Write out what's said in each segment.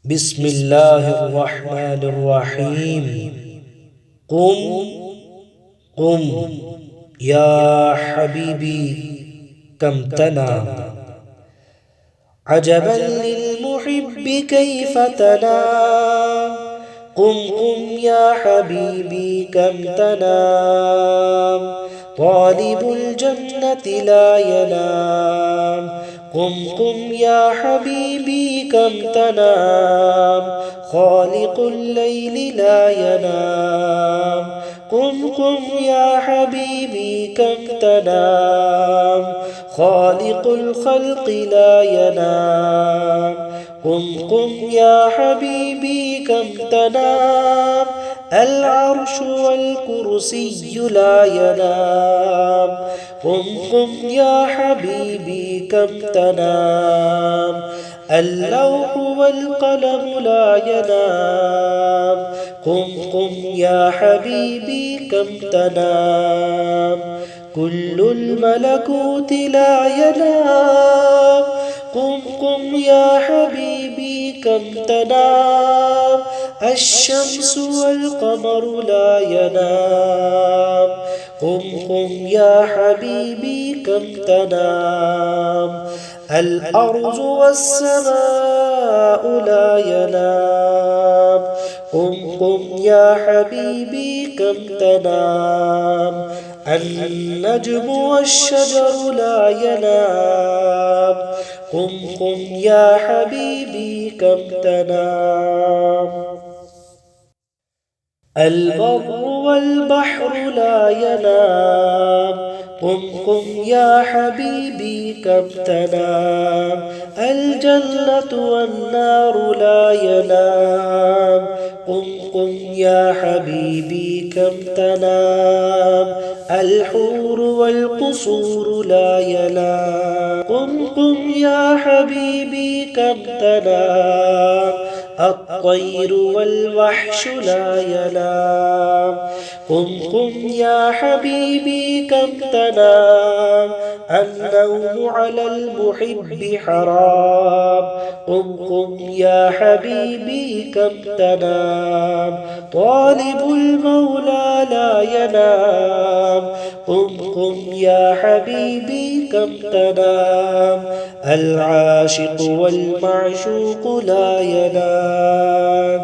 بسم الله الرحمن الرحيم. قم قم يا حبيبي كم تنام. عجبا للمحب كيف تنام. قم قم يا حبيبي كم تنام. طالب الجنة لا ينام. قم قم يا حبيبي كم تنام. خالق الليل لا ينام. قم قم يا حبيبي كم تنام. خالق الخلق لا ينام. قم قم يا حبيبي كم تنام. العرش والكرسي لا ينام. قم قم يا حبيبي كم تنام. اللوح والقلم لا ينام. قم قم يا حبيبي كم تنام. كل الملكوت لا ينام. قم قم يا حبيبي كم تنام. الشمس والقمر لا ينام. قم قم يا حبيبي كم تنام. الأرض والسماء لا ينام. قم قم يا حبيبي كم تنام. النجم والشجر لا ينام. قم قم يا حبيبي كم تنام. البر والبحر لا ينام. قم قم يا حبيبي كم تنام. الجنة والنار لا ينام. قم قم يا حبيبي كم تنام. الحور والقصور لا ينام. قم قم يا حبيبي كم تنام. الطير والوحش لا ينام. قم قم يا حبيبي كم تنام. النوم على المحب حرام. قم قم يا حبيبي كم تنام. طالب المولى لا ينام. قم قم يا حبيبي كم تنام. العاشق والمعشوق لا ينام.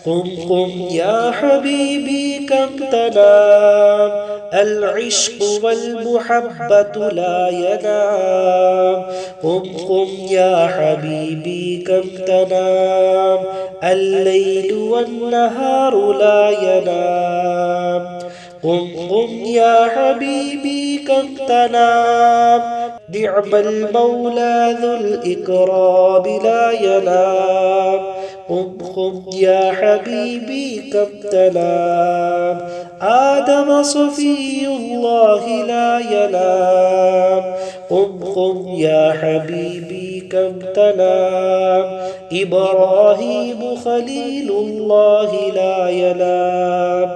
قم قم يا حبيبي كم تنام. العشق والمحبة لا ينام. قم قم يا حبيبي كم تنام. الليل والنهار لا ينام. قم قم يا حبيبي كم تنام. نعم المولى ذو الإكرام لا ينام. قم قم يا حبيبي كم تنام. آدم صفي الله لا ينام. قم قم يا حبيبي كم تنام. إبراهيم خليل الله لا ينام.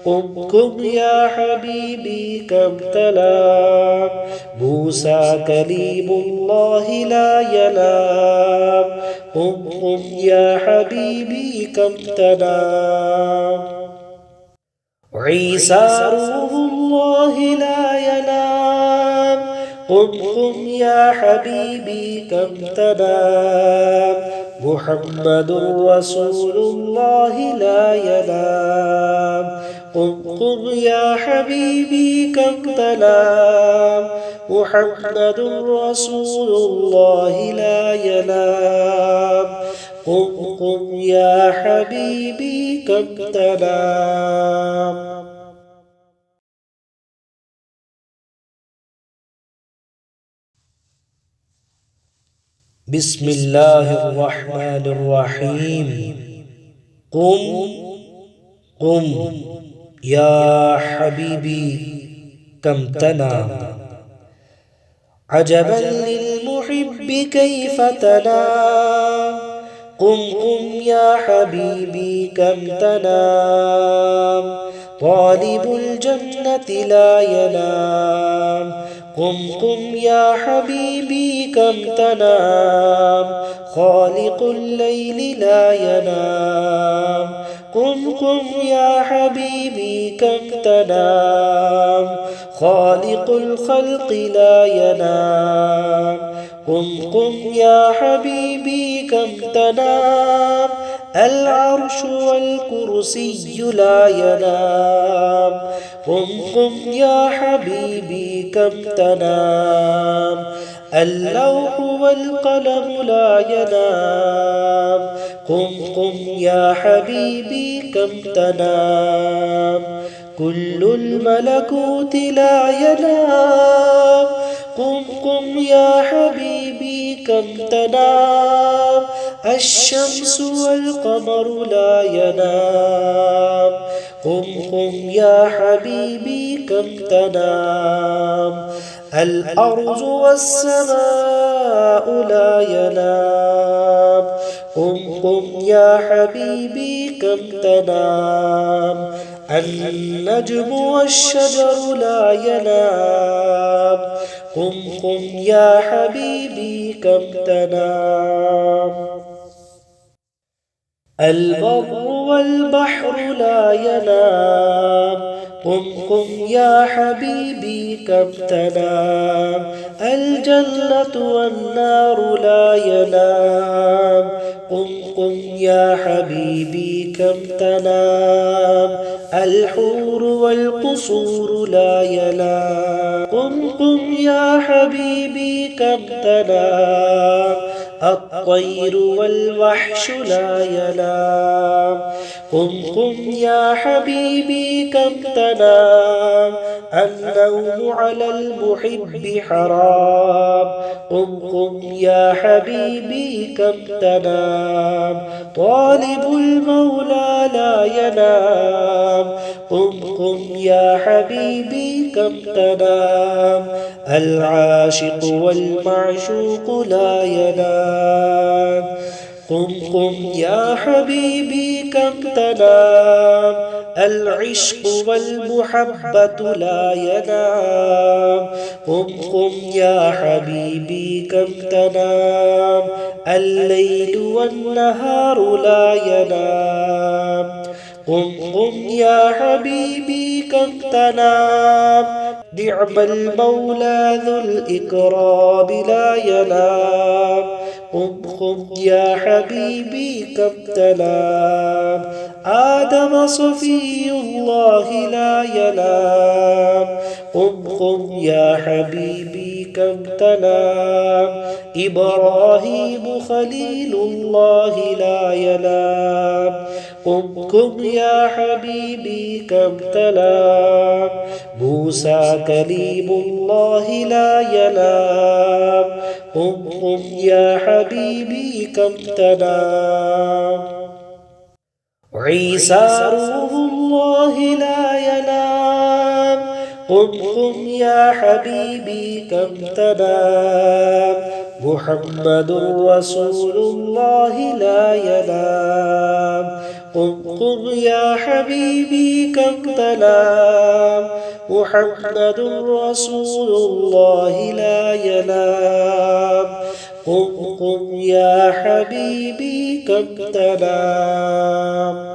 قم قم يا حبيبي كم تنام. موسى كليم الله لا ينام. قم قم يا حبيبي كم تنام. عيسى روح الله لا ينام. قم قم يا حبيبي كم تنام. محمد رسول الله لا ينام. قم قم يا حبيبي كم تنام. محمد رسول الله لا ينام. قم قم يا حبيبي كم تنام. بسم الله الرحمن الرحيم. قم قم يا حبيبي كم تنام. عجبا للمحب كيف تنام. قم قم يا حبيبي كم تنام. طالب الجنة لا ينام. قم قم يا حبيبي كم تنام، خالق الليل لا ينام. قم قم يا حبيبي كم تنام، خالق الخلق لا ينام. قم قم يا حبيبي كم تنام، العرش والكرسي لا ينام. قم قم يا حبيبي كم تنام، اللوح والقلم لا ينام. قم قم يا حبيبي كم تنام، كل الملكوت لا ينام. قم قم يا حبيبي كم تنام، الشمس والقمر لا ينام. قم قم يا حبيبي كم تنام، الأرض والسماء لا ينام. قم قم يا حبيبي كم تنام، النجم والشجر لا ينام. قم قم يا حبيبي كم تنام، البر والبحر لا ينام. قم قم يا حبيبي كم تنام، الجنة والنار لا ينام. قم قم يا حبيبي كم تنام، الحور والقصور لا ينام. قم قم يا حبيبي كم تنام، الطير والوحش لا ينام. قم قم يا حبيبي كم تنام، النوم على المحب حرام. قم قم يا حبيبي كم تنام، طالب المولى لا ينام. قم قم يا حبيبي كم تنام، العاشق والمعشوق لا ينام. قم قم يا حبيبي كم تنام، العشق والمحبة لا ينام. قم قم يا حبيبي كم تنام، الليل والنهار لا ينام. قم قم يا حبيبي كم تنام، نعم المولى ذو الإكرام لا ينام. قم قم يا حبيبي كم تنام، آدم صفي الله لا ينام. قم قم يا حبيبي كم تنام، إبراهيم خليل الله لا ينام. قم قم يا حبيبي كم تنام، موسى كليم الله لا ينام. قم قم يا حبيبي كم تنام، عيسى روح الله لا ينام. قم قم يا حبيبي كم تنام، محمد رسول الله لا ينام. قم قم يا حبيبي كم تنام، محمد رسول الله لا ينام. قم قم يا حبيبي كم تنام.